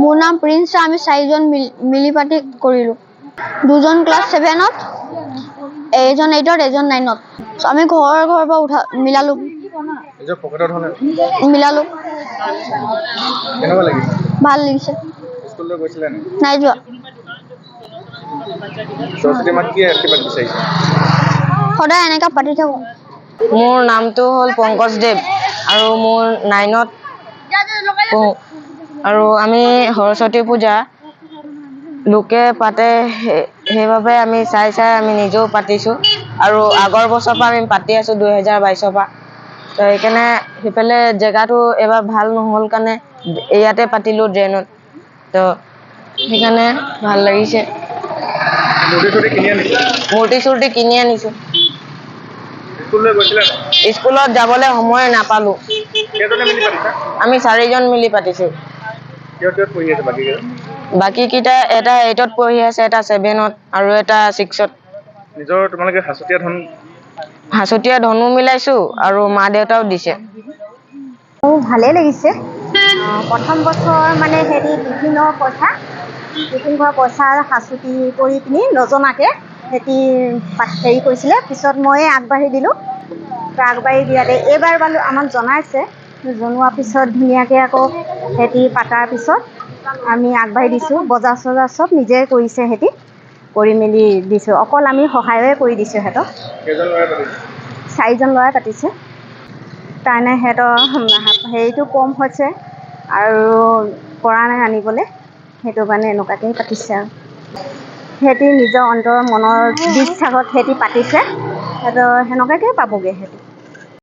মোৰ নাম প্ৰিন্স। আমি 4জন মিলি পাতি কৰিলো। 2জন ক্লাছ 7ত, এজন 8ত, এজন 9ত। আমি ঘৰৰ পৰা মিলালো। নিজৰ পকেটৰ ধৰণে মিলালো। কেনেকুৱা লাগিছে? ভাল লাগিছে। স্কুললৈ গৈছিলা নে? নাই যোৱা। সৰস্বতী মাক কি আশীৰ্বাদ বিচাৰিছা? সদায় এনেকা পাতি থাকো। মোৰ নামটো হ'ল পংকজ দেৱ আৰু মোৰ 9ত পঢ়ো। আৰু আমি সৰস্বতী পূজা লোকে পাতে, সেইবাবে আমি চাই আমি নিজেও পাতিছোঁ। আৰু আগৰ বছৰৰ পৰা আমি পাতি আছোঁ 2022 পৰা। তো সেইকাৰণে সেইফালে জেগাটো এবাৰ ভাল নহ'ল কাৰণে ইয়াতে পাতিলোঁ ড্ৰেইনত। তো সেইকাৰণে ভাল লাগিছে। মূৰ্তি চূৰ্তি কিনি আনিছোঁ। স্কুললৈ গৈছিলা নে? স্কুলত যাবলৈ সময় নাপালোঁ। কেইজনে মিলি পাতিছা? আমি 4জন মিলি পাতিছোঁ। কিহত পঢ়ি আছে বাকীকেইজন? বাকীকেইটা এটা 8ত পঢ়ি আছে, এটা 7ত আৰু এটা 6ত। নিজৰ তোমালোকে সাঁচতীয়া ধনো মিলাইছোঁ আৰু মা দেউতাও দিছে। মোৰ ভালেই লাগিছে। প্ৰথম বছৰ মানে টিফিন ঘৰ পইচা সাঁচতি কৰি পিনি নজনাকৈ কৰিছিলে। পিছত ময়ে আগবাঢ়ি দিলোঁ। আগবাঢ়ি দিয়াতে এইবাৰ বাৰু আমাক জনাইছে। জনোৱাৰ পিছত ধুনীয়াকৈ আকৌ পাতাৰ পিছত আমি আগবাঢ়ি দিছোঁ। বজাৰ চজাৰ চব নিজে কৰিছে কৰি মেলি দিছোঁ। অকল আমি সহায়ে কৰি দিছোঁ সিহঁতক। 4জন ল'ৰাই পাতিছে। তাৰমানে সিহঁতৰ কম হৈছে আৰু পৰা নাই আনিবলৈ। সেইটো কাৰণে এনেকুৱাকৈ পাতিছে আৰু নিজৰ অন্তৰৰ মনৰ বিশ্বাসত পাতিছে। সেনেকুৱাকৈ পাবগৈ